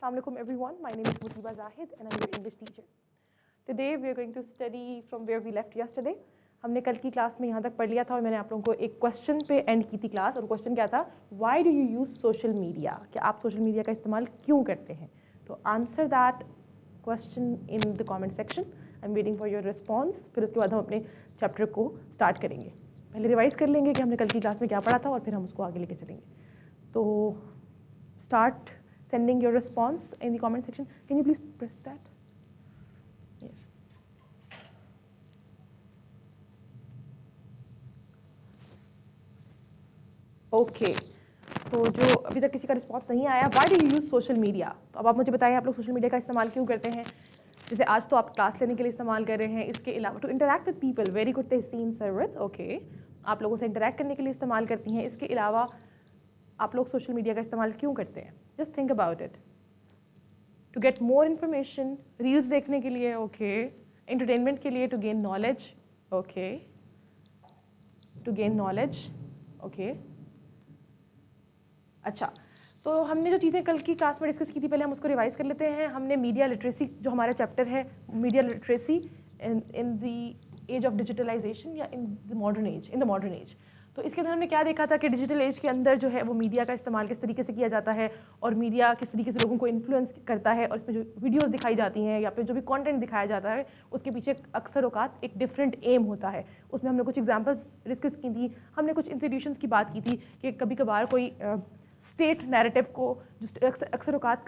Assalamualaikum everyone. My name is Mutiba Zahid and I'm your English teacher. Today we are going to study from where we left yesterday. हमने कल की class में यहाँ तक पढ़ लिया था और मैंने आप लोगों को एक क्वेश्चन पे एंड की थी क्लास और क्वेश्चन क्या था, Why do you use social media? कि आप सोशल मीडिया का इस्तेमाल क्यों करते हैं? तो answer that question in the comment section. I am waiting for your response. फिर उसके बाद हम अपने चैप्टर को स्टार्ट करेंगे. पहले रिवाइज कर लेंगे कि हमने कल की क्लास में क्या पढ़ा था और फिर हम उसको आगे लेके चलेंगे. तो start sending your response in the comment section. Can you please press that? Yes. Okay. तो जो अभी तक किसी का रिस्पॉन्स नहीं आया, why do you use social media? तो अब आप मुझे बताइए आप लोग सोशल मीडिया का इस्तेमाल क्यों करते हैं. जैसे आज तो आप क्लास लेने के लिए इस्तेमाल कर रहे हैं, इसके अलावा to interact with people. Very good Tahseen Sarwat. Okay, आप लोगों से इंटरैक्ट करने के लिए इस्तेमाल करती हैं. इसके अलावा आप लोग सोशल मीडिया का इस्तेमाल क्यों करते हैं? Just think about it. To get more information, reels देखने के लिए, ओके. एंटरटेनमेंट के लिए, to gain knowledge, okay. To gain knowledge, okay. अच्छा, तो हमने जो चीज़ें कल की क्लास में डिस्कस की थी पहले हम उसको रिवाइज कर लेते हैं. हमने मीडिया लिटरेसी जो हमारा चैप्टर है, media literacy in the age of digitalisation या इन द मॉडर्न एज. तो इसके अंदर हमने क्या देखा था कि डिजिटल एज के अंदर जो है वो मीडिया का इस्तेमाल किस तरीके से किया जाता है और मीडिया किस तरीके से लोगों को इन्फ्लुएंस करता है और इसमें जो वीडियोस दिखाई जाती हैं या फिर जो भी कंटेंट दिखाया जाता है उसके पीछे अक्सर औकात एक डिफरेंट एम होता है. उसमें हमने कुछ एग्जांपल्स डिस्कस की थी. हमने कुछ इंस्टीट्यूशंस की बात की थी कि कभी कभार कोई स्टेट नैरेटिव को जो अक्सर औकात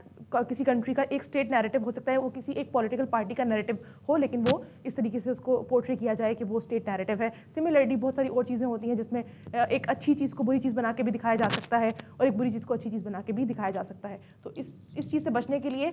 किसी कंट्री का एक स्टेट नैरेटिव हो सकता है, वो किसी एक पॉलिटिकल पार्टी का नैरेटिव हो, लेकिन वो इस तरीके से उसको पोर्ट्रे किया जाए कि वो स्टेट नैरेटिव है. सिमिलरली बहुत सारी और चीज़ें होती हैं जिसमें एक अच्छी चीज़ को बुरी चीज़ बना के भी दिखाया जा सकता है और एक बुरी चीज़ को अच्छी चीज़ बना के भी दिखाया जा सकता है. तो इस चीज़ से बचने के लिए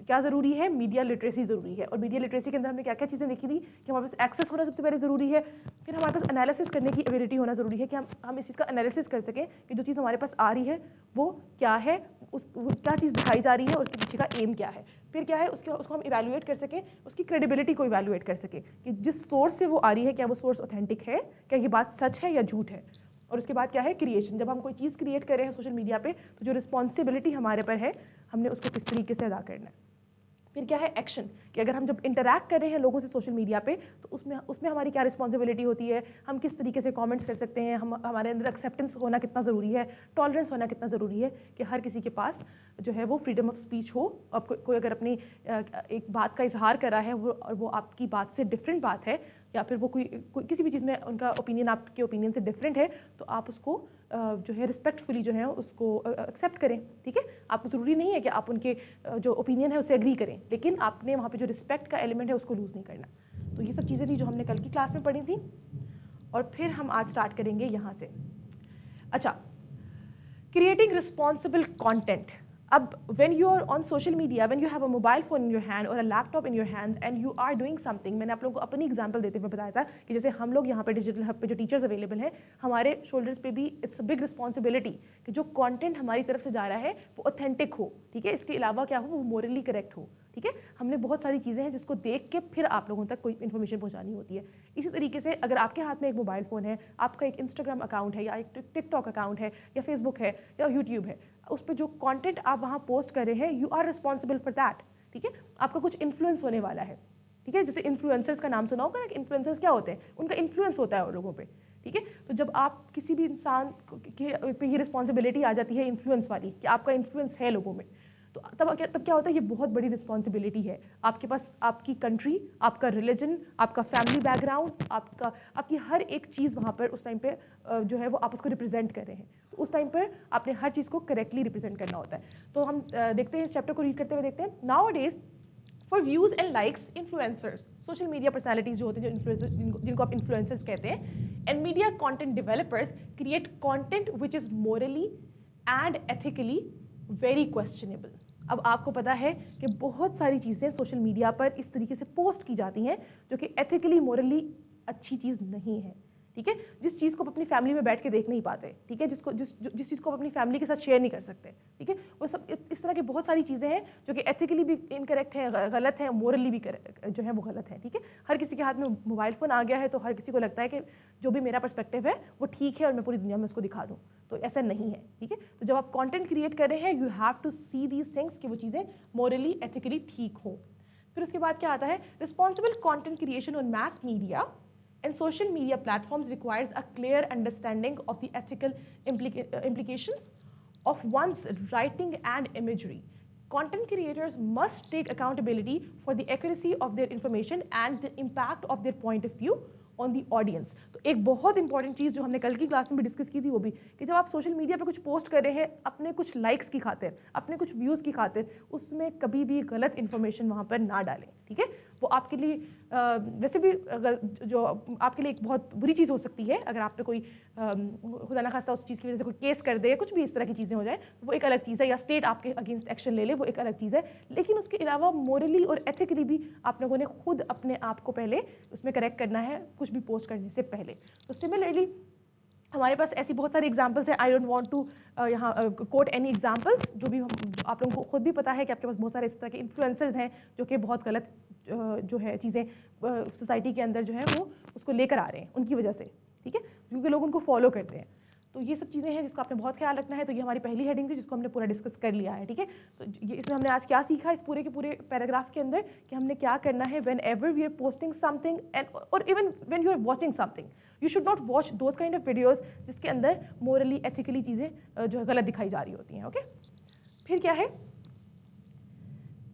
क्या ज़रूरी है? मीडिया लिटरेसी ज़रूरी है. और मीडिया लिटरेसी के अंदर हमने क्या क्या चीज़ें देखी थी कि हमारे पास एक्सेस होना सबसे पहले ज़रूरी है. फिर हमारे पास एनालिसिस करने की एबिलिटी होना ज़रूरी है कि हम इस चीज़ का एनालिसिस कर सकें कि जो चीज़ हमारे पास आ रही है वो क्या है, वो क्या चीज़ दिखाई जा रही है और उसके पीछे का एम क्या है. फिर क्या है उसको हम इवैल्यूएट कर सकें, उसकी क्रेडिबिलिटी को इवैल्यूएट कर सकें कि जिस सोर्स से वो आ रही है क्या वो सोर्स ऑथेंटिक है, क्या ये बात सच है या झूठ है. और उसके बाद क्या है क्रिएशन. जब हम कोई चीज़ क्रिएट कर रहे हैं सोशल मीडिया पे तो जो रिस्पॉन्सिबिलिटी हमारे पर है हमने उसको किस तरीके से अदा करना है. फिर क्या है एक्शन, कि अगर हम जब इंटरैक्ट कर रहे हैं लोगों से सोशल मीडिया पे तो उसमें हमारी क्या रिस्पॉन्सिबिलिटी होती है, हम किस तरीके से कमेंट्स कर सकते हैं, हमारे अंदर एक्सेप्टेंस होना कितना ज़रूरी है, टॉलरेंस होना कितना ज़रूरी है कि हर किसी के पास जो है वो फ्रीडम ऑफ स्पीच हो. अब कोई अगर अपनी एक बात का इजहार कर रहा है और वो आपकी बात से डिफरेंट बात है या फिर वो कोई किसी भी चीज़ में उनका ओपिनियन आपके ओपिनियन से डिफरेंट है तो आप उसको जो है रिस्पेक्टफुली जो है उसको एक्सेप्ट करें. ठीक है, आपको ज़रूरी नहीं है कि आप उनके जो ओपिनियन है उससे एग्री करें, लेकिन आपने वहाँ पे जो रिस्पेक्ट का एलिमेंट है उसको लूज़ नहीं करना. तो ये सब चीज़ें थी जो हमने कल की क्लास में पढ़ी थी और फिर हम आज स्टार्ट करेंगे यहाँ से. अच्छा, क्रिएटिंग रिस्पॉन्सिबल कॉन्टेंट. अब when you are on social media, when you have a mobile phone in your hand or a laptop in your hand and you are doing something, मैंने आप लोगों को अपनी एग्जांपल देते हुए बताया था कि जैसे हम लोग यहाँ पे डिजिटल हब पे जो टीचर्स अवेलेबल हैं हमारे शोल्डर्स पे भी इट्स अ बिग रिस्पॉन्सिबिलिटी कि जो कंटेंट हमारी तरफ से जा रहा है वो ऑथेंटिक हो. ठीक है, इसके अलावा क्या हो वो मोरली करेक्ट हो. ठीक है, हमने बहुत सारी चीज़ें हैं जिसको देख के फिर आप लोगों तक कोई इन्फॉर्मेशन पहुंचानी होती है. इसी तरीके से अगर आपके हाथ में एक मोबाइल फ़ोन है, आपका एक इंस्टाग्राम अकाउंट है या एक टिकटॉक अकाउंट है या फेसबुक है या यूट्यूब है, उस पर जो कंटेंट आप वहाँ पोस्ट कर रहे हैं you are responsible for that. ठीक है, आपका कुछ इन्फ्लुएंस होने वाला है. ठीक है, जैसे इन्फ्लुएंसर्स का नाम सुना होगा ना कि इन्फ्लुएंसर्स क्या होते हैं, उनका इन्फ्लुएंस होता है और लोगों पे. ठीक है, तो जब आप किसी भी इंसान के पे ये रिस्पॉन्सिबिलिटी आ जाती है इन्फ्लुएंस वाली कि आपका इन्फ्लुएंस है लोगों में, तो तब क्या होता है, ये बहुत बड़ी रिस्पॉन्सिबिलिटी है. आपके पास आपकी कंट्री, आपका रिलीजन, आपका फैमिली बैकग्राउंड, आपकी हर एक चीज़ वहाँ पर उस टाइम पे जो है वो आप उसको रिप्रेजेंट कर रहे हैं. तो उस टाइम पर आपने हर चीज़ को करेक्टली रिप्रेजेंट करना होता है. तो हम देखते हैं इस चैप्टर को रीड करते हुए देखते हैं. Now days for views and likes influencers, social media personalities जो होते हैं, जो इन्फ्लुएंसर्स जिनको आप इन्फ्लुएंसर्स कहते हैं, and media content developers create content which is morally and ethically very questionable. अब आपको पता है कि बहुत सारी चीज़ें सोशल मीडिया पर इस तरीके से पोस्ट की जाती हैं जो कि एथिकली मोरली अच्छी चीज़ नहीं है. ठीक है, जिस चीज़ को आप अपनी फैमिली में बैठ के देख नहीं पाते, ठीक है, जिस चीज़ को आप अपनी फैमिली के साथ शेयर नहीं कर सकते, ठीक है, वो सब इस तरह की बहुत सारी चीज़ें हैं जो कि एथिकली भी इनकरेक्ट हैं, गलत हैं, मोरली भी जो है वो गलत है, ठीक है। हर किसी के हाथ में मोबाइल फ़ोन आ गया है तो हर किसी को लगता है कि जो भी मेरा पर्सपेक्टिव है वो ठीक है और मैं पूरी दुनिया में उसको दिखा दूँ, तो ऐसा नहीं है, ठीक है। तो जब आप कंटेंट क्रिएट कर रहे हैं, you have to see these things कि वो चीज़ें मोरली एथिकली ठीक हो। फिर उसके बाद क्या आता है, responsible content creation on mass media and social media platforms requires a clear understanding of the ethical implications of one's writing and imagery. Content creators must take accountability for the accuracy of their information and the impact of their point of view on the audience. तो एक बहुत important चीज़ जो हमने कल की class में भी discuss की थी वो भी कि जब आप सोशल मीडिया पर कुछ पोस्ट कर रहे हैं अपने कुछ लाइक्स की खातिर, अपने कुछ व्यूज़ की खातिर, उसमें कभी भी गलत इन्फॉर्मेशन वहाँ पर ना डालें, ठीक है। वो आपके लिए वैसे भी अगर जो आपके लिए एक बहुत बुरी चीज़ हो सकती है अगर आप पे कोई खुदा ना खास्ता उस चीज़ की वजह से कोई केस कर दे, कुछ भी इस तरह की चीज़ें हो जाए, वो एक अलग चीज़ है, या स्टेट आपके अगेंस्ट एक्शन ले ले, वो एक अलग चीज़ है। लेकिन उसके अलावा मोरली और एथिकली भी आप लोगों ने खुद अपने आप को पहले उसमें करेक्ट करना है कुछ भी पोस्ट करने से पहले। तो सिमिलरली हमारे पास ऐसी बहुत सारी एग्जांपल्स हैं। आई डोंट वांट टू यहाँ कोट एनी एग्जांपल्स, जो भी आप लोगों को खुद भी पता है कि आपके पास बहुत सारे इस तरह के इन्फ्लुएंसर्स हैं जो कि बहुत गलत जो है चीज़ें सोसाइटी के अंदर जो है वो उसको लेकर आ रहे हैं उनकी वजह से, ठीक है, क्योंकि लोग उनको फॉलो करते हैं। तो ये सब चीज़ें हैं जिसको आपने बहुत ख्याल रखना है। तो ये हमारी पहली हेडिंग थी जिसको हमने पूरा डिस्कस कर लिया है, ठीक है। तो ये इसमें हमने आज क्या सीखा इस पूरे के पूरे पैराग्राफ के अंदर कि हमने क्या करना है whenever we are posting something and और even when you are watching something, you should not watch those kind of videos जिसके अंदर मोरली एथिकली चीज़ें जो है गलत दिखाई जा रही होती हैं, ओके। फिर क्या है,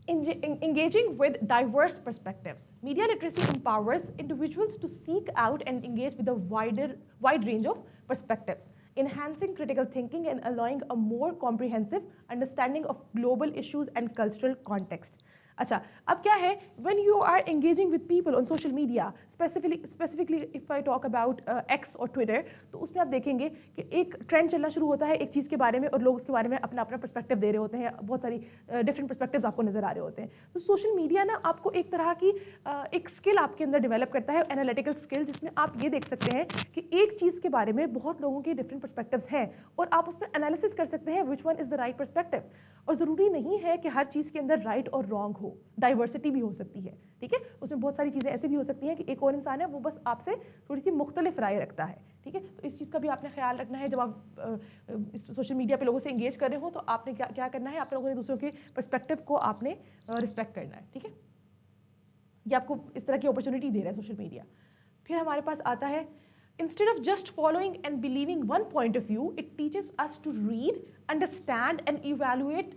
engaging with diverse perspectives. Media literacy empowers individuals to seek out and engage with a wide range of perspectives, enhancing critical thinking and allowing a more comprehensive understanding of global issues and cultural context. अच्छा, अब क्या है, when you are engaging with people on social media, specifically if I talk about X और Twitter, तो उसमें आप देखेंगे कि एक ट्रेंड चलना शुरू होता है एक चीज़ के बारे में और लोग उसके बारे में अपना अपना पर्सपेक्टिव दे रहे होते हैं, बहुत सारी डिफरेंट पर्सपेक्टिव्स आपको नजर आ रहे होते हैं। तो सोशल मीडिया ना आपको एक तरह की एक स्किल आपके अंदर डेवलप करता है, एनालिटिकल स्किल, जिसमें आप ये देख सकते हैं कि एक चीज़ के बारे में बहुत लोगों के डिफरेंट पर्सपेक्टिव्स हैं और आप उसमें एनालिसिस कर सकते हैं which one is the right perspective. और ज़रूरी नहीं है कि हर चीज़ के अंदर राइट और रॉन्ग हो, डाइवर्सिटी भी हो सकती है, ठीक है। उसमें बहुत सारी चीज़ें ऐसे भी हो सकती हैं कि एक और इंसान है वो बस आपसे थोड़ी सी मुख्तलिफ राय रखता है, ठीक है। तो इस चीज़ का भी आपने ख्याल रखना है जब आप इस सोशल मीडिया पे लोगों से एंगेज कर रहे हो, तो आपने क्या करना है, आप लोगों ने दूसरों के पर्सपेक्टिव को आपने रिस्पेक्ट करना है, ठीक है। ये आपको इस तरह की अपॉर्चुनिटी दे रहा है सोशल मीडिया। फिर हमारे पास आता है, instead of just following and believing one point of view, it teaches us to read, understand and evaluate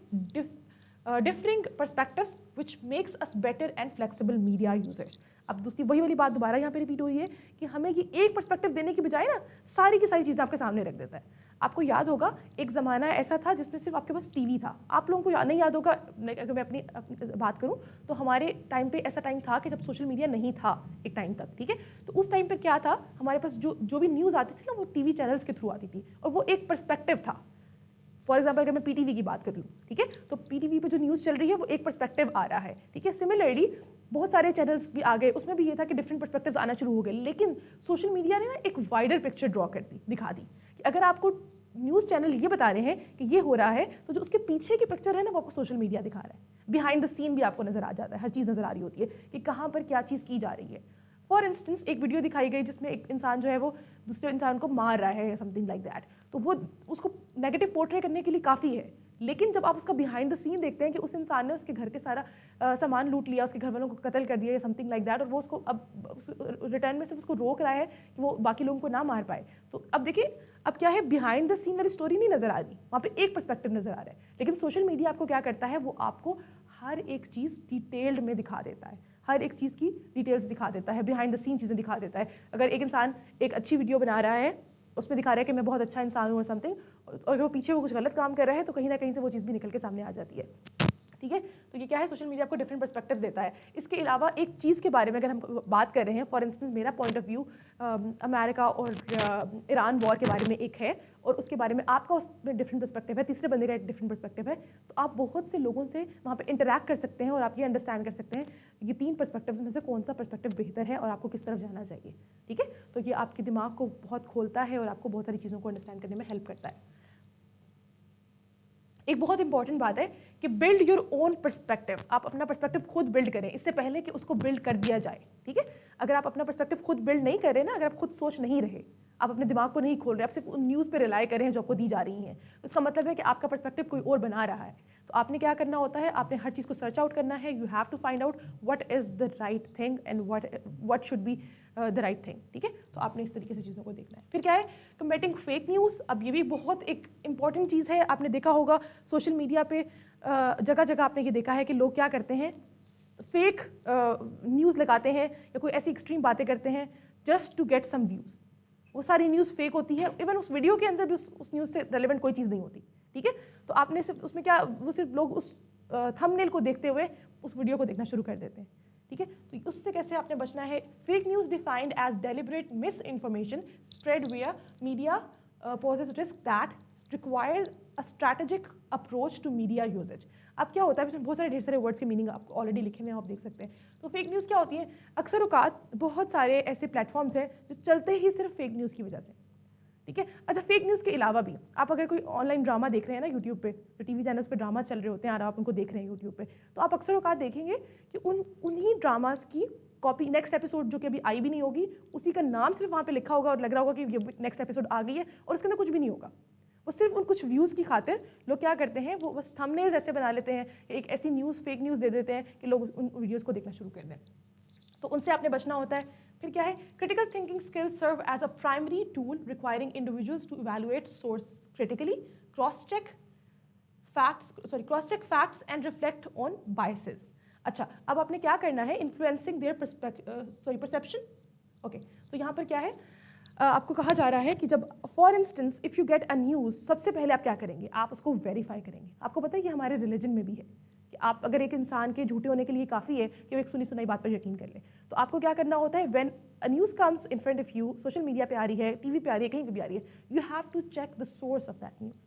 differing perspectives, which makes us better and flexible media users. अब दूसरी वही वाली बात दोबारा यहाँ पे रिपीट हो रही है कि हमें ये एक पर्सपेक्टिव देने की बजाय ना सारी की सारी चीज़ें आपके सामने रख देता है। आपको याद होगा एक ज़माना ऐसा था जिसमें सिर्फ आपके पास टीवी था। आप लोगों को नहीं याद होगा, अगर मैं अपनी बात करूं तो हमारे टाइम पे ऐसा टाइम था कि जब सोशल मीडिया नहीं था एक टाइम तक, ठीक है। तो उस टाइम पे क्या था, हमारे पास जो भी न्यूज़ आती थी ना वो टीवी चैनल्स के थ्रू आती थी और वो एक पर्सपेक्टिव था। फॉर एग्जाम्पल अगर मैं पीटीवी की बात कर लूँ, ठीक है, तो पीटीवी पे जो न्यूज़ चल रही है वो एक पर्सपेक्टिव आ रहा है, ठीक है। सिमिलरली बहुत सारे चैनल्स भी आ गए, उसमें भी ये था कि डिफरेंट पर्सपेक्टिव्स आना शुरू हो गए। लेकिन सोशल मीडिया ने ना एक वाइडर पिक्चर ड्रॉ कर दी, दिखा दी कि अगर आपको न्यूज़ चैनल ये बता रहे हैं कि ये हो रहा है, तो जो उसके पीछे की पिक्चर है ना वो आपको सोशल मीडिया दिखा रहा है। बिहाइंड द सीन भी आपको नजर आ जाता है, हर चीज़ नजर आ रही होती है कि कहाँ पर क्या चीज़ की जा रही है। फॉर इंस्टेंस एक वीडियो दिखाई गई जिसमें एक इंसान जो है वो दूसरे इंसान को मार रहा है या समथिंग लाइक दैट, तो वो उसको नेगेटिव पोर्ट्रे करने के लिए काफ़ी है। लेकिन जब आप उसका बिहाइंड द सीन देखते हैं कि उस इंसान ने उसके घर के सारा सामान लूट लिया, उसके घर वालों को कत्ल कर दिया या समथिंग लाइक दैट, और वो उसको अब रिटर्न में सिर्फ उसको रोक रहा है कि वो बाकी लोगों को ना मार पाए। तो अब देखिए अब क्या है, बिहाइंड द सीन वाली स्टोरी नहीं नजर आ रही, वहाँ पे एक पर्सपेक्टिव नजर आ रहा है। लेकिन सोशल मीडिया आपको क्या करता है, वो आपको हर एक चीज़ डिटेल्ड में दिखा देता है, हर एक चीज़ की डिटेल्स दिखा देता है, बिहाइंड द सीन चीज़ें दिखा देता है। अगर एक इंसान एक अच्छी वीडियो बना रहा है, उसमें दिखा रहा है कि मैं बहुत अच्छा इंसान हूँ और समथिंग, और अगर वो पीछे वो कुछ गलत काम कर रहा है तो कहीं ना कहीं से वो चीज़ भी निकल के सामने आ जाती है, ठीक है। तो ये क्या है, सोशल मीडिया आपको डिफरेंट पर्सपेक्टिव्स देता है। इसके अलावा एक चीज़ के बारे में अगर हम बात कर रहे हैं, फॉर इंस्टेंस मेरा पॉइंट ऑफ व्यू अमेरिका और ईरान वॉर के बारे में एक है, और उसके बारे में आपका उसमें डिफरेंट पर्सपेक्टिव है, तीसरे बंदे का एक डिफरेंट पर्सपेक्टिव है। तो आप बहुत से लोगों से वहाँ पे इंटरैक्ट कर सकते हैं और आप ये अंडरस्टैंड कर सकते हैं ये तीन पर्सपेक्टिव्स में से कौन सा पर्सपेक्टिव बेहतर है और आपको किस तरफ जाना चाहिए। ठीक है, तो ये आपके दिमाग को बहुत खोलता है और आपको बहुत सारी चीज़ों को अंडरस्टैंड करने में हेल्प करता है। एक बहुत इंपॉर्टेंट बात है कि बिल्ड योर ओन पर्सपेक्टिव। आप अपना पर्सपेक्टिव खुद बिल्ड करें इससे पहले कि उसको बिल्ड कर दिया जाए। ठीक है, अगर आप अपना पर्सपेक्टिव खुद बिल्ड नहीं कर रहे ना, अगर आप खुद सोच नहीं रहे, आप अपने दिमाग को नहीं खोल रहे, आप सिर्फ उन न्यूज़ पे रिलाई कर रहे हैं जो आपको दी जा रही हैं, तो इसका मतलब है कि आपका पर्सपेक्टिव कोई और बना रहा है। तो आपने क्या करना होता है, आपने हर चीज़ को सर्च आउट करना है। You have to find out what is the right thing and what should be the right thing. ठीक है, तो आपने इस तरीके से चीज़ों को देखना है। फिर क्या है, कम्बैटिंग फेक न्यूज़। अब ये भी बहुत एक इंपॉर्टेंट चीज़ है। आपने देखा होगा सोशल मीडिया पे जगह जगह आपने ये देखा है कि लोग क्या करते हैं, फेक न्यूज़ लगाते हैं या कोई ऐसी एक्सट्रीम बातें करते हैं just to get some views. वो सारी न्यूज़ फेक होती है, इवन उस वीडियो के अंदर भी उस न्यूज़ से रेलेवेंट कोई चीज़ नहीं होती। ठीक है, तो आपने सिर्फ उसमें क्या, वो सिर्फ लोग उस थंबनेल को देखते हुए उस वीडियो को देखना शुरू कर देते हैं। ठीक है, तो उससे कैसे आपने बचना है। Fake news defined as deliberate misinformation spread via media poses risk that require a strategic approach to media usages. अब क्या होता है, इसमें बहुत सारे ढेर सारे वर्ड्स के मीनिंग आपको ऑलरेडी लिखे हुए हैं, आप देख सकते हैं। तो फेक न्यूज़ क्या होती है, अक्सर औकात बहुत सारे ऐसे प्लेटफॉर्म्स हैं जो चलते ही सिर्फ फेक न्यूज़ की वजह से। ठीक है, अच्छा फेक न्यूज़ के अलावा भी आप अगर कोई ऑनलाइन ड्रामा देख रहे हैं ना यूट्यूब पे, जो टीवी चैनल्स पे ड्रामा चल रहे होते हैं और आप उनको देख रहे हैं यूट्यूब पे, तो आप अक्सर औकात देखेंगे कि उन्हीं ड्रामास की कॉपी नेक्स्ट एपिसोड जो कि अभी आई भी नहीं होगी, उसी का नाम सिर्फ वहाँ पे लिखा होगा और लग रहा होगा कि ये नेक्स्ट एपिसोड आ गई है, और उसके अंदर कुछ भी नहीं होगा। वो सिर्फ उन कुछ व्यूज़ की खातिर लोग क्या करते हैं, वो बस थंबनेल्स ऐसे बना लेते हैं, एक ऐसी न्यूज़ फेक न्यूज़ दे देते हैं कि लोग उन वीडियोज़ को देखना शुरू कर दें। तो उनसे आपने बचना होता है। फिर क्या है, critical thinking skills serve as a primary tool requiring individuals to evaluate source critically, cross check facts and reflect on biases. अच्छा, अब आपने क्या करना है, इन्फ्लुएंसिंग देयर परसेप्शन। ओके, तो यहाँ पर क्या है, आपको कहा जा रहा है कि जब for instance if you get a news, सबसे पहले आप क्या करेंगे, आप उसको वेरीफाई करेंगे। आपको पता है कि हमारे रिलीजन में भी है कि आप अगर एक इंसान के झूठे होने के लिए काफ़ी है कि वो एक सुनी सुनाई बात पर यकीन कर ले। तो आपको क्या करना होता है, when a news comes in front of you, social media पे आ रही है, टीवी पे आ रही है, कहीं पे भी आ रही है, you have to check the source of that news.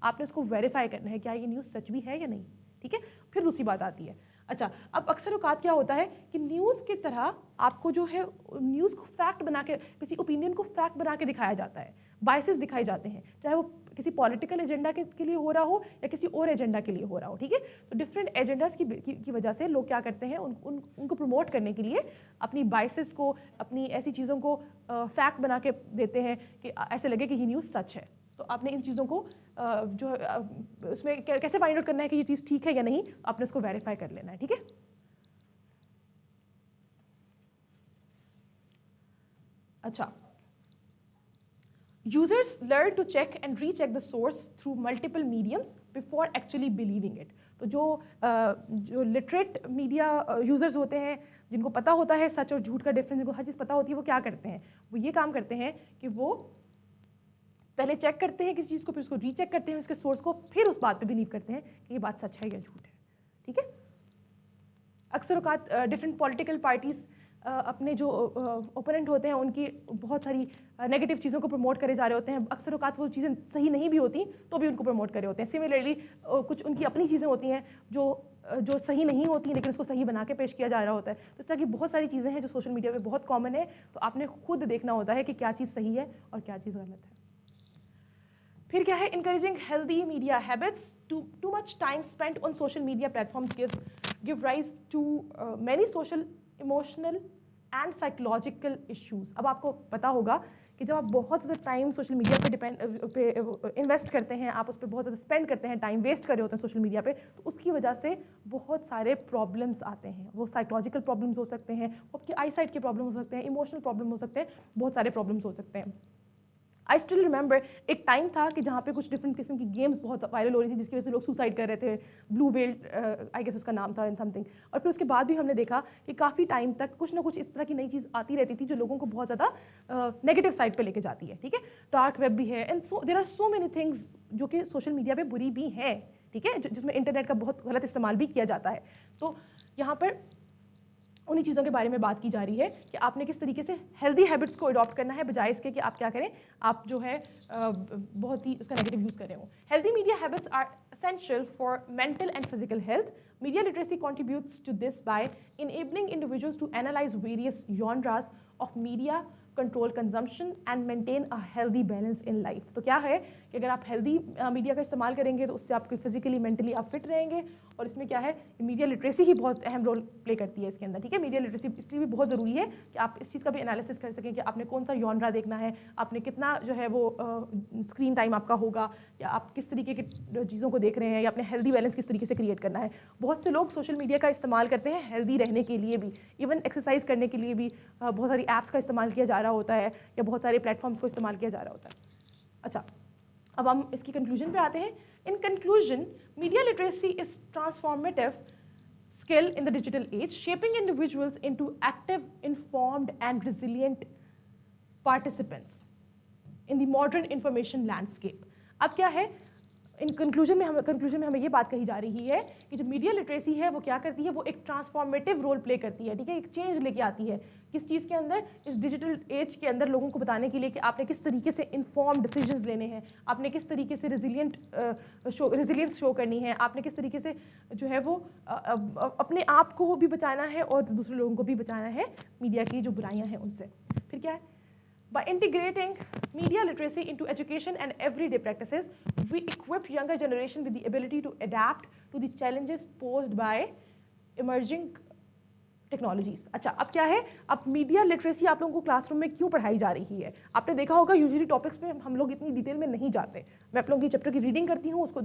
आपने उसको वेरीफाई करना है क्या ये न्यूज़ सच भी है या नहीं। ठीक है, फिर दूसरी बात आती है, अच्छा अब अक्सर औकात क्या होता है कि न्यूज़ की तरह आपको जो है न्यूज़ को फैक्ट बना के, किसी ओपिनियन को फैक्ट बना के दिखाया जाता है, बायसेस दिखाए जाते हैं, चाहे वो किसी पॉलिटिकल एजेंडा के लिए हो रहा हो या किसी और एजेंडा के लिए हो रहा हो। ठीक है, तो डिफरेंट एजेंडाज की वजह से लोग क्या करते हैं, उनको प्रमोट करने के लिए अपनी बायसेस को, अपनी ऐसी चीज़ों को फैक्ट बना के देते हैं कि ऐसे लगे कि ये न्यूज़ सच है। तो आपने इन चीज़ों को जो उसमें कैसे फाइंड आउट करना है कि ये चीज़ ठीक है या नहीं, आपने उसको वेरीफाई कर लेना है। ठीक है, अच्छा, users learn to check and recheck the source through multiple mediums before actually believing it. तो जो लिटरेट मीडिया यूजर्स होते हैं, जिनको पता होता है सच और झूठ का डिफरेंस, जिनको हर चीज़ पता होती है, वो क्या करते हैं, वो ये काम करते हैं कि वो पहले चेक करते हैं किसी चीज़ को, फिर उसको रीचेक करते हैं उसके सोर्स को, फिर उस बात पे बिलीव करते हैं कि ये बात सच है या झूठ है। ठीक है, अक्सर औकात डिफरेंट पॉलिटिकल पार्टीज़ अपने जो ओपोनेंट होते हैं उनकी बहुत सारी नेगेटिव चीज़ों को प्रमोट करे जा रहे होते हैं। अक्सर औकात वो चीज़ें सही नहीं भी होती तो भी उनको प्रमोट करे होते हैं। सिमिलरली कुछ उनकी अपनी चीज़ें होती हैं जो सही नहीं होती लेकिन उसको सही बना के पेश किया जा रहा होता है। तो इस तरह की बहुत सारी चीज़ें हैं जो सोशल मीडिया पे बहुत कॉमन है। तो आपने खुद देखना होता है कि क्या चीज़ सही है और क्या चीज़ गलत है। फिर क्या है, encouraging healthy media habits. Too much time spent on social media platforms give rise to many social, emotional and psychological issues. अब आपको पता होगा कि जब आप बहुत ज़्यादा टाइम सोशल मीडिया पे इन्वेस्ट करते हैं, आप उस पर बहुत ज़्यादा स्पेंड करते हैं, टाइम वेस्ट कर रहे होते हैं सोशल मीडिया पे, तो उसकी वजह से बहुत सारे प्रॉब्लम्स आते हैं। वो साइकोलॉजिकल प्रॉब्लम्स हो सकते हैं, आपकी आई साइट के प्रॉब्लम हो सकते हैं, इमोशनल प्रॉब्लम हो सकते हैं, बहुत सारे प्रॉब्लम्स हो सकते हैं। आई स्टिल रिमेंबर एक टाइम था कि जहाँ पे कुछ डिफरेंट किस्म की गेम्स बहुत वायरल हो रही थी जिसकी वजह से लोग सुसाइड कर रहे थे। ब्लू वेल आई गेस उसका नाम था इन समथिंग। और फिर उसके बाद भी हमने देखा कि काफ़ी टाइम तक कुछ ना कुछ इस तरह की नई चीज़ आती रहती थी जो लोगों को बहुत ज़्यादा नेगेटिव साइड पे लेके जाती है। ठीक है, डार्क वेब भी है and so there are so many things जो कि सोशल मीडिया पे बुरी भी हैं, ठीक है, जिसमें इंटरनेट का बहुत गलत इस्तेमाल भी किया जाता है। तो यहाँ पर उन्हीं चीज़ों के बारे में बात की जा रही है कि आपने किस तरीके से हेल्दी हैबिट्स को अडॉप्ट करना है, बजाय इसके कि आप क्या करें, आप जो है बहुत ही इसका नेगेटिव यूज़ कर रहे हो। Healthy media habits are essential for mental and physical health. Media literacy contributes to this by enabling individuals to analyze various genres of media, control consumption and maintain a healthy balance in life. तो क्या है कि अगर आप healthy media का इस्तेमाल करेंगे तो उससे आपको फिजिकली मेंटली आप फिट रहेंगे, और इसमें क्या है, मीडिया लिटरेसी ही बहुत अहम रोल प्ले करती है इसके अंदर, ठीक है। मीडिया लिटरेसी इसलिए भी बहुत ज़रूरी है कि आप इस चीज़ का भी एनालिसिस कर सकें कि आपने कौन सा जॉनरा देखना है, आपने कितना जो है वो स्क्रीन टाइम आपका होगा, या आप किस तरीके की चीज़ों को देख रहे हैं, या अपने हेल्दी बैलेंस किस तरीके से क्रिएट करना है। बहुत से लोग सोशल मीडिया का इस्तेमाल करते हैं हेल्दी रहने के लिए भी, इवन एक्सरसाइज करने के लिए भी बहुत सारी ऐप्स का इस्तेमाल किया जा रहा होता है, या बहुत सारे प्लेटफॉर्म्स को इस्तेमाल किया जा रहा होता है। अच्छा, अब हम इसकी कंक्लूजन पे आते हैं। In conclusion, media literacy is transformative skill in the digital age, shaping individuals into active, informed and resilient participants in the modern information landscape. अब क्या है, इन कंक्लूजन में हमें ये बात कही जा रही है कि जो मीडिया लिटरेसी है वो क्या करती है, वो एक ट्रांसफॉर्मेटिव रोल प्ले करती है, ठीक है, एक चेंज लेके आती है। किस चीज़ के अंदर, इस डिजिटल एज के अंदर लोगों को बताने के लिए कि आपने किस तरीके से इन्फॉर्म डिसीजंस लेने हैं, आपने किस तरीके से रेजिलियंस शो करनी है, आपने किस तरीके से जो है वो अपने आप को भी बचाना है और दूसरे लोगों को भी बचाना है मीडिया की जो बुराइयाँ हैं उनसे। फिर क्या है, by integrating media literacy into education and everyday practices, we equip younger generation with the ability to adapt to the challenges posed by emerging technologies. अच्छा, अब क्या है, अब मीडिया लिटरेसी आप लोगों को क्लासरूम में क्यों पढ़ाई जा रही है? आपने देखा होगा यूजुअली टॉपिक्स में हम लोग इतनी डिटेल में नहीं जाते। मैं आप लोगों की चैप्टर की रीडिंग करती हूँ, उसको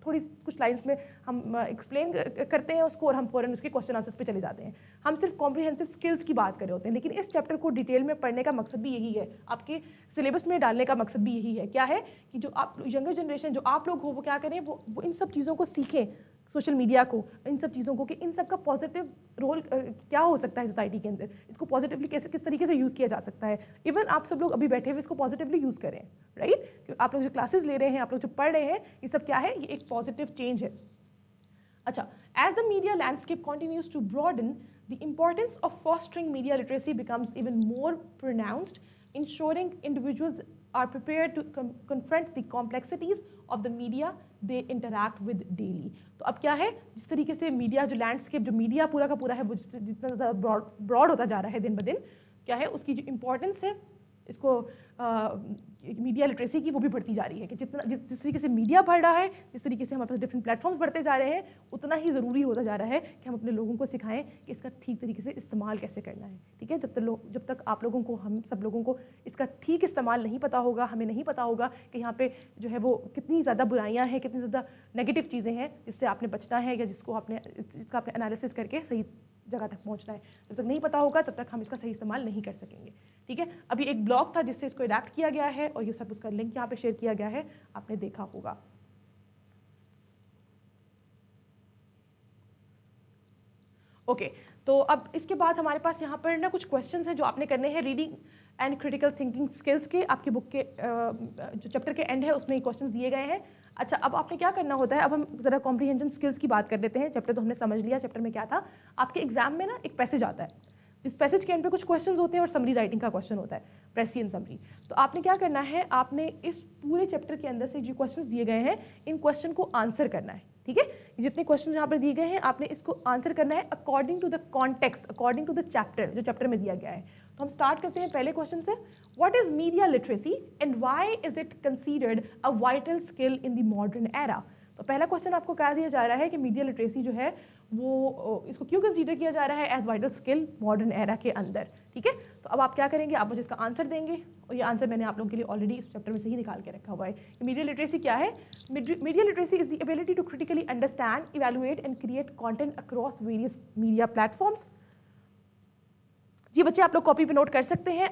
थोड़ी कुछ लाइंस में हम एक्सप्लेन करते हैं उसको, और हम फ़ौरन उसके क्वेश्चन आंसर्स पे चले जाते हैं। हम सिर्फ कॉम्प्रिहेंसिव स्किल्स की बात कर रहे होते हैं, लेकिन इस चैप्टर को डिटेल में पढ़ने का मकसद भी यही है, आपके सिलेबस में डालने का मकसद भी यही है। क्या है कि जो आप यंगर जनरेशन, जो आप लोग हो, वो क्या करें, वो इन सब चीज़ों को सीखें, सोशल मीडिया को, इन सब चीज़ों को, कि इन सब का पॉजिटिव रोल क्या हो सकता है सोसाइटी के अंदर, इसको पॉजिटिवली कैसे किस तरीके से यूज़ किया जा सकता है। इवन आप सब लोग अभी बैठे हुए इसको पॉजिटिवली यूज़ करें, राइट। आप लोग जो क्लासेस ले रहे हैं, आप लोग जो पढ़ रहे हैं, ये सब क्या है, ये एक पॉजिटिव चेंज है। अच्छा, as the media landscape continues to broaden, the importance of fostering media literacy becomes even more pronounced, ensuring individuals are prepared to confront the complexities of the media they interact with daily. तो अब क्या है, जिस तरीके से media जो landscape, जो media पूरा का पूरा है, वो जितना ज़्यादा ब्रॉड होता जा रहा है दिन ब दिन, क्या है उसकी जो इम्पोर्टेंस है, इसको मीडिया लिटरेसी की, वो भी बढ़ती जा रही है। कि जिस तरीके से मीडिया बढ़ रहा है, जिस तरीके से हमारे पास डिफरेंट प्लेटफॉर्म्स बढ़ते जा रहे हैं, उतना ही ज़रूरी होता जा रहा है कि हम अपने लोगों को सिखाएं कि इसका ठीक तरीके से इस्तेमाल कैसे करना है, ठीक है। जब तक आप लोगों को, हम सब लोगों को इसका ठीक इस्तेमाल नहीं पता होगा, हमें नहीं पता होगा कि यहाँ पे जो है वो कितनी ज़्यादा बुराइयाँ हैं, कितनी ज़्यादा नेगेटिव चीज़ें हैं जिससे आपने बचना है, या जिसका आपने एनालिसिस करके सही जगह तक पहुंचना है। जब तक नहीं पता होगा तब तक हम इसका सही इस्तेमाल नहीं कर सकेंगे, ठीक है। अभी एक ब्लॉग था जिससे इसको अडैप्ट किया गया है, और ये सब उसका लिंक यहाँ पे शेयर किया गया है, आपने देखा होगा। ओके, तो अब इसके बाद हमारे पास यहाँ पर ना कुछ क्वेश्चंस हैं जो आपने करने हैं reading and critical thinking skills के। आपकी बुक के जो चैप्टर के एंड है उसमें ये क्वेश्चंस दिए गए हैं। अच्छा, अब आपने क्या करना होता है, अब हम ज़रा कॉम्प्रिहेंशन स्किल्स की बात कर लेते हैं। चैप्टर तो हमने समझ लिया, चैप्टर में क्या था। आपके एग्जाम में ना एक पैसेज आता है, जिस पैसेज के एंड पे कुछ क्वेश्चंस होते हैं और समरी राइटिंग का क्वेश्चन होता है, प्रेसियन समरी। तो आपने क्या करना है, आपने इस पूरे चैप्टर के अंदर से जो क्वेश्चंस दिए गए हैं, इन क्वेश्चन को आंसर करना है, ठीक है। जितने क्वेश्चंस यहाँ पर दिए गए हैं, आपने इसको आंसर करना है according to the context, according to the chapter, जो चैप्टर में दिया गया है। तो हम स्टार्ट करते हैं पहले क्वेश्चन से। What is media literacy and why is it considered a vital skill in the modern era. तो पहला क्वेश्चन आपको कह दिया जा रहा है कि मीडिया लिटरेसी जो है वो इसको क्यों कंसीडर किया जा रहा है as vital skill modern era के अंदर, ठीक है। तो अब आप क्या करेंगे, आप मुझे इसका आंसर देंगे, और ये आंसर मैंने आप लोगों के लिए ऑलरेडी इस चैप्टर में से ही निकाल के रखा हुआ है। मीडिया लिटरेसी क्या है? Media literacy is the ability to critically understand, evaluate and create content across various media platforms. जी बच्चे, आप लोग कॉपी पे नोट कर सकते हैं,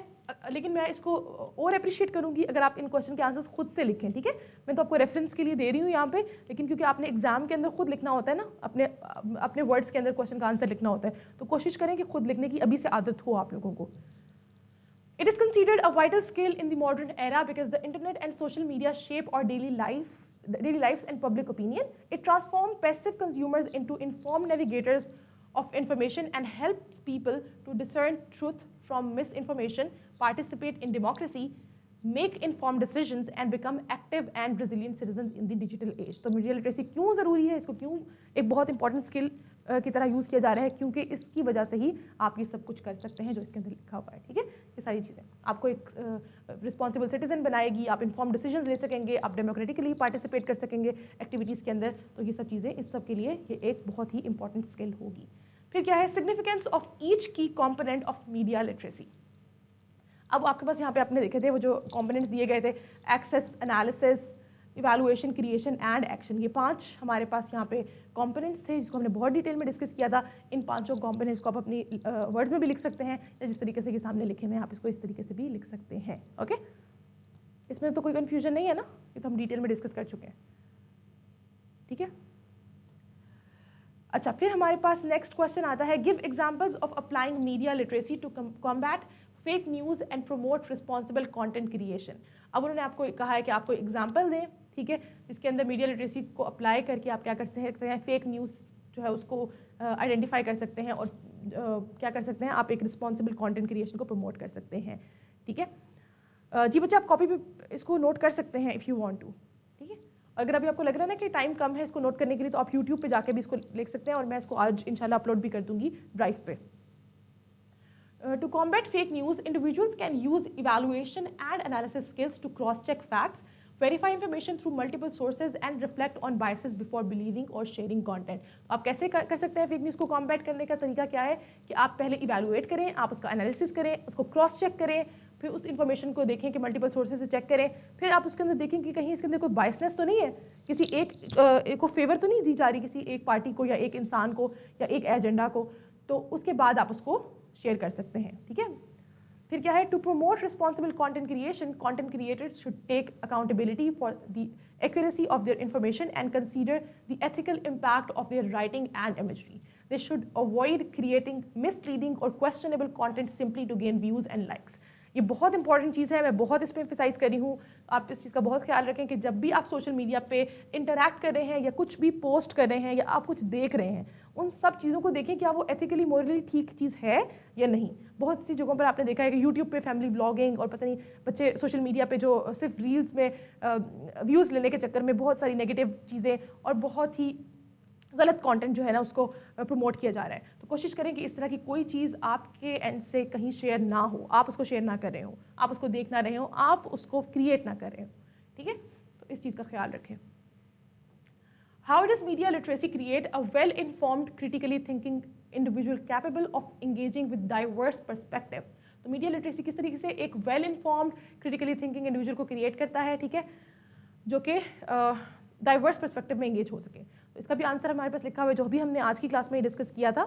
लेकिन मैं इसको और अप्रिशिएट करूंगी अगर आप इन क्वेश्चन के आंसर्स खुद से लिखें, ठीक है। मैं तो आपको रेफरेंस के लिए दे रही हूँ यहाँ पे, लेकिन क्योंकि आपने एग्जाम के अंदर खुद लिखना होता है ना, अपने वर्ड्स के अंदर क्वेश्चन का आंसर लिखना होता है, तो कोशिश करें कि खुद लिखने की अभी से आदत हो आप लोगों को। It is considered a vital skill in the modern era because the internet and social media shape our daily life daily lives and public opinion. It transforms passive consumers into informed navigators of information and helps people to discern truth from misinformation, participate in democracy, make informed decisions and become active and resilient citizens in the digital age. तो media literacy क्यों ज़रूरी है, इसको क्यों एक बहुत important skill की तरह यूज़ किया जा रहा है, क्योंकि इसकी वजह से ही आप ये सब कुछ कर सकते हैं जो इसके अंदर लिखा हुआ है. ठीक है, ये सारी चीज़ें आपको एक रिस्पॉन्सिबल सिटीजन बनाएगी, आप इन्फॉर्म डिसीजन ले सकेंगे, आप डेमोक्रेटिकली पार्टिसिपेट कर सकेंगे एक्टिविटीज़ के अंदर. तो ये सब चीज़ें इस सब के लिए ये एक बहुत ही इंपॉर्टेंट स्किल होगी. फिर क्या है सिग्निफिकेंस ऑफ ईच की कॉम्पोनेंट ऑफ मीडिया लिटरेसी. अब आपके पास यहाँ पे आपने देखे थे वो जो कॉम्पोनेंट्स दिए गए थे, access, analysis, evaluation, creation and action. ये 5 हमारे पास यहाँ पे कॉम्पोनेंट्स थे जिसको हमने बहुत डिटेल में डिस्कस किया था. इन 5 कॉम्पोनेंट्स को आप अपनी वर्ड्स में भी लिख सकते हैं या जिस तरीके से ये सामने लिखे हुए हैं आप इसको इस तरीके से भी लिख सकते हैं. ओके, इसमें तो कोई कन्फ्यूजन नहीं है ना, ये तो हम डिटेल में डिस्कस कर चुके हैं. ठीक है, अच्छा फिर हमारे पास नेक्स्ट क्वेश्चन आता है, give examples of applying media literacy to combat fake news and promote responsible content creation. अब उन्होंने आपको कहा है कि आपको एग्जांपल दें, ठीक है, जिसके अंदर मीडिया लिटरेसी को अप्लाई करके आप क्या कर सकते हैं, फेक न्यूज़ जो है उसको आइडेंटिफाई कर सकते हैं और क्या कर सकते हैं, आप एक रिस्पॉन्सिबल कंटेंट क्रिएशन को प्रमोट कर सकते हैं. ठीक है जी बच्चे, आप कॉपी पे इसको नोट कर सकते हैं इफ़ यू वांट टू. ठीक है, अगर अभी आपको लग रहा है ना कि टाइम कम है इसको नोट करने के लिए, तो आप यूट्यूब पे जाके भी इसको लिख सकते हैं और मैं इसको आज इंशाल्लाह अपलोड भी कर दूंगी ड्राइव पे. To combat fake news, individuals can use evaluation and analysis skills to cross-check facts, verify information through multiple sources, and reflect on biases before believing or sharing content. आप कैसे कर सकते हैं फेक न्यूज़ को combat करने का तरीका क्या है कि आप पहले इवैल्यूएट करें, आप उसका एनालिसिस करें, उसको क्रॉस चेक करें, फिर उस इन्फॉर्मेशन को देखें कि मल्टीपल सोर्सेज से चेक करें, फिर आप उसके अंदर देखें कि कहीं इसके अंदर कोई बायसनेस तो नहीं है, किसी एक को फेवर तो नहीं दी जा रही किसी एक पार्टी को या एक इंसान को या एक एजेंडा को. तो उसके बाद आप उसको शेयर कर सकते हैं. ठीक है, फिर क्या है, to promote responsible content creation, content creators should take accountability for the accuracy of their information and consider the ethical impact of their writing and imagery. They should avoid creating misleading or questionable content simply to gain views and likes. ये बहुत important चीज़ है, मैं बहुत इस पर emphasise कर रही हूँ. आप इस चीज़ का बहुत ख्याल रखें कि जब भी आप सोशल मीडिया पे इंटरैक्ट कर रहे हैं या कुछ भी पोस्ट कर रहे हैं या आप कुछ देख रहे हैं, उन सब चीज़ों को देखें क्या वो एथिकली मोरली ठीक चीज़ है या नहीं. बहुत सी जगहों पर आपने देखा है कि यूट्यूब पे फैमिली व्लॉगिंग और पता नहीं बच्चे सोशल मीडिया पे जो सिर्फ रील्स में व्यूज़ लेने के चक्कर में बहुत सारी नेगेटिव चीज़ें और बहुत ही गलत कंटेंट जो है ना उसको प्रमोट किया जा रहा है. तो कोशिश करें कि इस तरह की कोई चीज़ आपके एंड से कहीं शेयर ना हो, आप उसको शेयर ना कर रहे हो, आप उसको देख ना रहे हो, आप उसको क्रिएट ना कर रहे हो. ठीक है, तो इस चीज़ का ख्याल रखें. How does media literacy create a well-informed, critically thinking individual capable of engaging with diverse perspective? तो मीडिया लिटरेसी किस तरीके से एक well informed critically thinking individual को क्रिएट करता है, ठीक है, जो कि डाइवर्स पर्सपेक्टिव में एंगेज हो सके. तो इसका भी आंसर हमारे पास लिखा हुआ है जो भी हमने आज की क्लास में डिस्कस किया था.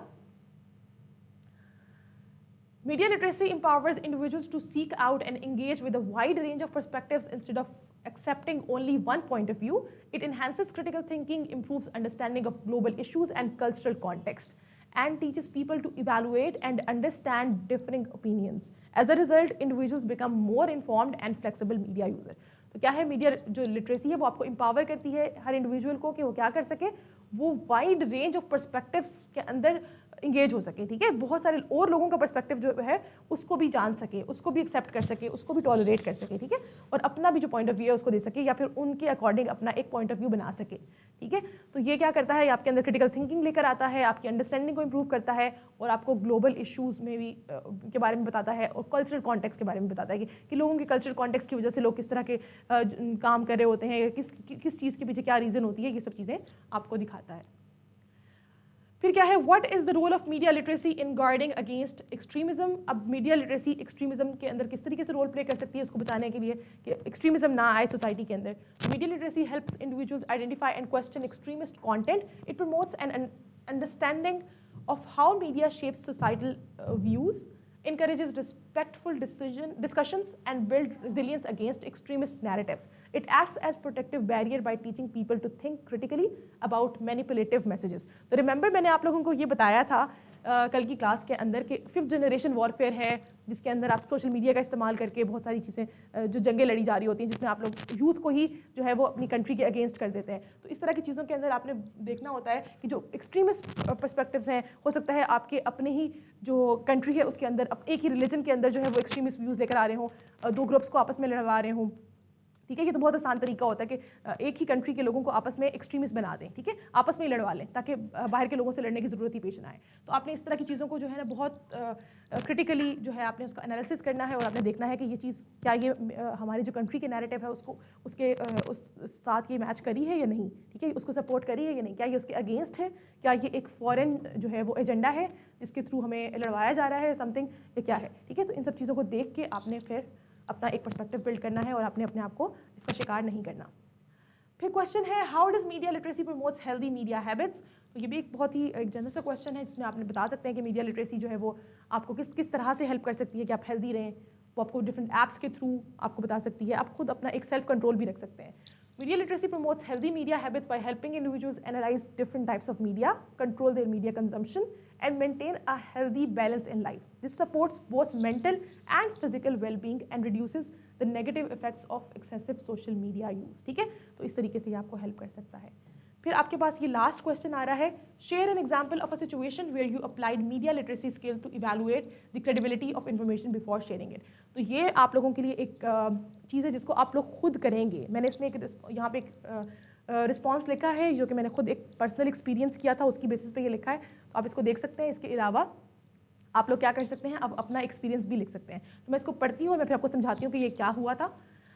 Media literacy empowers individuals to seek out and engage with a wide range of perspectives instead of accepting only one point of view. It enhances critical thinking, improves understanding of global issues and cultural context, and teaches people to evaluate and understand differing opinions. As a result, individuals become more informed and flexible media user. तो क्या है, media जो literacy है वो आपको empower करती है हर individual को कि वो क्या कर सके, वो वाइड रेंज ऑफ पर्सपेक्टिव्स के अंदर इंगेज हो सके. ठीक है, बहुत सारे और लोगों का पर्सपेक्टिव जो है उसको भी जान सके, उसको भी एक्सेप्ट कर सके, उसको भी टॉलरेट कर सके. ठीक है, और अपना भी जो पॉइंट ऑफ व्यू है उसको दे सके या फिर उनके अकॉर्डिंग अपना एक पॉइंट ऑफ व्यू बना सके. ठीक है, तो ये क्या करता है, आपके अंदर क्रिटिकल थिंकिंग लेकर आता है, आपकी अंडरस्टैंडिंग को इम्प्रूव करता है और आपको ग्लोबल इशूज़ में भी के बारे में बताता है और कल्चरल कॉन्टेक्स्ट के बारे में बताता है कि लोगों के कल्चरल कॉन्टेक्स्ट की वजह से लोग किस तरह के काम कर रहे होते हैं, किस चीज़ के पीछे क्या रीज़न होती है, ये सब चीज़ें आपको दिखाता है. फिर क्या है, what is the role of media literacy in guarding against extremism. अब मीडिया लिटरेसी एक्सट्रीमिज्म के अंदर किस तरीके से रोल प्ले कर सकती है उसको बताने के लिए कि एक्सट्रीमिज्म ना आए सोसाइटी के अंदर. Media literacy helps individuals identify and question extremist content. It promotes an understanding of how media shapes societal views, encourages respectful discussions and build resilience against extremist narratives. It acts as protective barrier by teaching people to think critically about manipulative messages. तो remember मैंने आप लोगों को ये बताया था कल की क्लास के अंदर कि 5th जनरेशन वॉरफेयर है, जिसके अंदर आप सोशल मीडिया का इस्तेमाल करके बहुत सारी चीज़ें जो जंगें लड़ी जा रही होती हैं, जिसमें आप लोग यूथ को ही जो है वो अपनी कंट्री के अगेंस्ट कर देते हैं। तो इस तरह की चीज़ों के अंदर आपने देखना होता है कि जो एक्सट्रीमिस्ट पर्सपेक्टिव्स हैं, हो सकता है आपके अपने ही जो कंट्री है उसके अंदर एक ही रिलीजन के अंदर जो है वो एक्सट्रीमिस्ट व्यूज़ लेकर आ रहे हों, दो ग्रुप्स को आपस में लड़वा रहे हों। ठीक है, ये तो बहुत आसान तरीका होता है कि एक ही कंट्री के लोगों को आपस में एक्सट्रीमिस्ट बना दें, ठीक है, आपस में ही लड़वा लें ताकि बाहर के लोगों से लड़ने की ज़रूरत ही पेश ना आए। तो आपने इस तरह की चीज़ों को जो है ना बहुत क्रिटिकली जो है आपने उसका एनालिसिस करना है और आपने देखना है कि ये चीज़ क्या ये हमारी जो कंट्री के नैरेटिव है उसको उसके उस साथ ये मैच करी है या नहीं, ठीक है, उसको सपोर्ट करी है या नहीं, क्या ये उसके अगेंस्ट है, क्या ये एक फॉरेन जो है वो एजेंडा है जिसके थ्रू हमें लड़वाया जा रहा है समथिंग, या क्या है, ठीक है। तो इन सब चीज़ों को देख के आपने फिर अपना एक पर्सपेक्टिव बिल्ड करना है और आपने अपने आप को इसका शिकार नहीं करना। फिर क्वेश्चन है how does media literacy promotes healthy media habits. तो ये भी एक बहुत ही एक जनरल सा क्वेश्चन है जिसमें आपने बता सकते हैं कि मीडिया लिटरेसी जो है वो आपको किस तरह से हेल्प कर सकती है कि आप हेल्दी रहें। वो आपको डिफरेंट ऐप्स के थ्रू आपको बता सकती है, आप खुद अपना एक सेल्फ कंट्रोल भी रख सकते हैं। Media literacy promotes healthy media habits by helping individuals analyze different types of media, control their media consumption, and maintain a healthy balance in life. This supports both mental and physical well-being and reduces the negative effects of excessive social media use. ठीक है, तो इस तरीके से ये आपको help कर सकता है। फिर आपके पास ये लास्ट क्वेश्चन आ रहा है, share an example of a situation where you applied media literacy skill to evaluate the credibility of information before sharing it. तो ये आप लोगों के लिए एक चीज़ है जिसको आप लोग खुद करेंगे। मैंने इसमें एक यहाँ पे एक रिस्पॉन्स लिखा है जो कि मैंने खुद एक पर्सनल एक्सपीरियंस किया था, उसकी बेसिस पे ये लिखा है, तो आप इसको देख सकते हैं। इसके अलावा आप लोग क्या कर सकते हैं, आप अपना एक्सपीरियंस भी लिख सकते हैं। तो मैं इसको पढ़ती हूँ और मैं फिर आपको समझाती हूँ कि ये क्या हुआ था।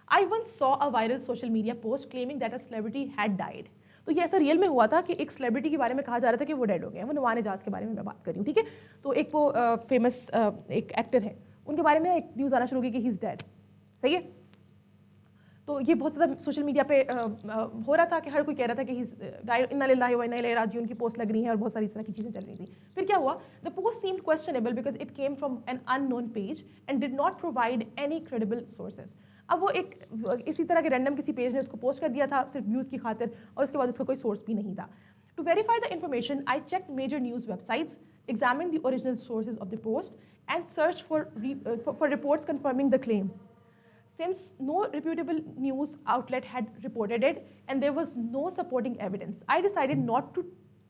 I once saw a viral social media post claiming that a celebrity had died. तो ये ऐसा रियल में हुआ था कि एक सेलिब्रिटी के बारे में कहा जा रहा था कि वो डेड हो गए हैं। वो नवान एजाज के बारे में मैं बात कर रही हूँ, ठीक है। तो एक वो फेमस एक एक्टर है, उनके बारे में एक न्यूज़ आना शुरू हो गई कि ही इज़ डेड, सही है। तो ये बहुत ज़्यादा सोशल मीडिया पे हो रहा था कि हर कोई कह रहा था कि ही डाइड, इन्ना लिल्लाहि व इन्ना इलैहि राजिऊन की पोस्ट लग रही है और बहुत सारी इस तरह की चीज़ें चल रही थी। फिर क्या हुआ, the post seemed questionable because it came from an unknown page and did not provide any credible sources. अब वो एक इसी तरह के रैंडम किसी पेज ने उसको पोस्ट कर दिया था सिर्फ व्यूज़ की खातिर, और उसके बाद उसका कोई सोर्स भी नहीं था। To verify the information I check major news websites, examine the original sources of the post, and search for reports confirming the claim. Since no reputable news outlet had reported it and there was no supporting evidence, I decided not to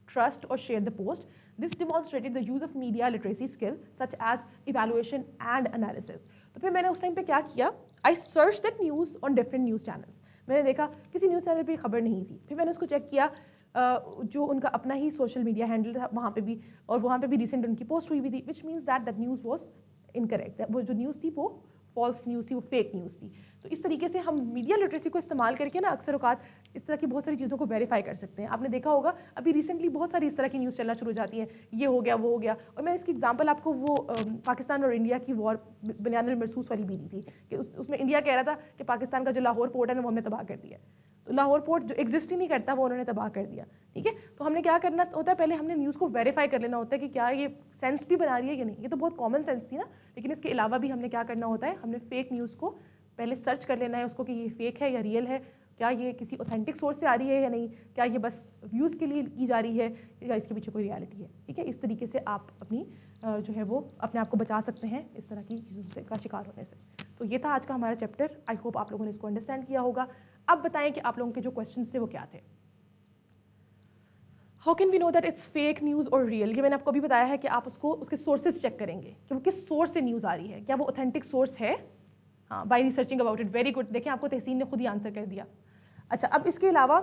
trust or share the post. This demonstrated the use of media literacy skill such as evaluation and analysis. तो फिर मैंने उस time पे क्या किया, I searched that news on different news channels. मैंने देखा किसी न्यूज़ चैनल पे खबर नहीं थी, फिर मैंने उसको चेक किया जो उनका अपना ही सोशल मीडिया हैंडल था वहाँ पे भी, और वहाँ पे भी रिसेंट उनकी पोस्ट हुई भी थी, which means that news was incorrect. वो जो न्यूज़ थी वो फॉल्स न्यूज़ थी, वो फेक न्यूज़ थी। तो इस तरीके से हम मीडिया लिटरेसी को इस्तेमाल करके ना अक्सर औकात इस तरह की बहुत सारी चीज़ों को वेरीफाई कर सकते हैं। आपने देखा होगा अभी रिसेंटली बहुत सारी इस तरह की न्यूज़ चलना शुरू हो जाती है, ये हो गया वो हो गया। और मैंने इसकी एग्जांपल आपको वो पाकिस्तान और इंडिया की वॉर बुनियानुल मरसूस वाली भी दी थी कि उसमें इंडिया कह रहा था कि पाकिस्तान का जो लाहौर पोर्ट है ना वो हमने तबाह कर दिया। तो लाहौर पोर्ट जो एग्जिस्ट ही नहीं करता वो उन्होंने तबाह कर दिया, ठीक है। तो हमने क्या करना होता है, पहले हमने न्यूज़ को वेरीफाई कर लेना होता है कि क्या ये सेंस भी बना रही है या नहीं। ये तो बहुत कॉमन सेंस थी ना, लेकिन इसके अलावा भी हमने क्या करना होता है, हमने फेक न्यूज़ को पहले सर्च कर लेना है उसको कि ये फेक है या रियल है, क्या ये किसी ऑथेंटिक सोर्स से आ रही है या नहीं, क्या ये बस व्यूज़ के लिए की जा रही है या इसके पीछे कोई रियलिटी है, ठीक है। इस तरीके से आप अपनी जो है वो अपने आप को बचा सकते हैं इस तरह की चीज़ों का शिकार होने से। तो ये था आज का हमारा चैप्टर। आई होप आप लोगों ने इसको अंडरस्टैंड किया होगा। अब बताएं कि आप लोगों के जो क्वेश्चंस थे वो क्या थे। How can we know that it's fake news और रियल। ये मैंने आपको भी बताया है कि आप उसको उसके सोर्सेज चेक करेंगे कि वो किस सोर्स से न्यूज़ आ रही है, क्या वो ऑथेंटिक सोर्स है। हाँ, by researching about it. Very good, देखें आपको तहसीन ने खुद ही आंसर कर दिया। अच्छा, अब इसके अलावा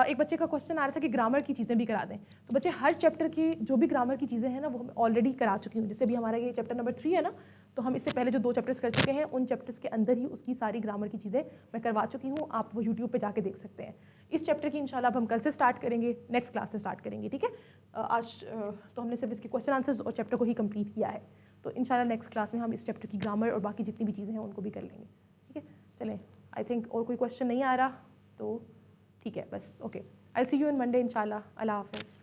एक बच्चे का क्वेश्चन आ रहा था कि ग्रामर की चीज़ें भी करा दें। तो बच्चे हर चैप्टर की जो भी ग्रामर की चीज़ें हैं ना वो हम ऑलरेडी करा चुकी हूँ। जैसे भी हमारा ये चैप्टर नंबर 3 है ना, तो हम इससे पहले जो 2 चैप्टर्स कर चुके हैं उन चैप्टर्स के अंदर ही उसकी सारी ग्रामर की चीज़ें मैं करवा चुकी हूँ। आप वो यूट्यूब पे जाके देख सकते हैं। इस चैप्टर की इंशाल्लाह अब हम कल से स्टार्ट करेंगे, नेक्स्ट क्लास से स्टार्ट करेंगे, ठीक है। आज तो हमने सिर्फ इसके क्वेश्चन आंसर्स और चैप्टर को ही कंप्लीट किया है। तो इंशाल्लाह नेक्स्ट क्लास में हम इस चैप्टर की ग्रामर और बाकी जितनी भी चीज़ें हैं उनको भी कर लेंगे, ठीक है। चलें, आई थिंक और कोई क्वेश्चन नहीं आ रहा तो ठीक है, बस okay. I see you in Monday इंशाल्लाह। अल्लाह हाफ़िज़।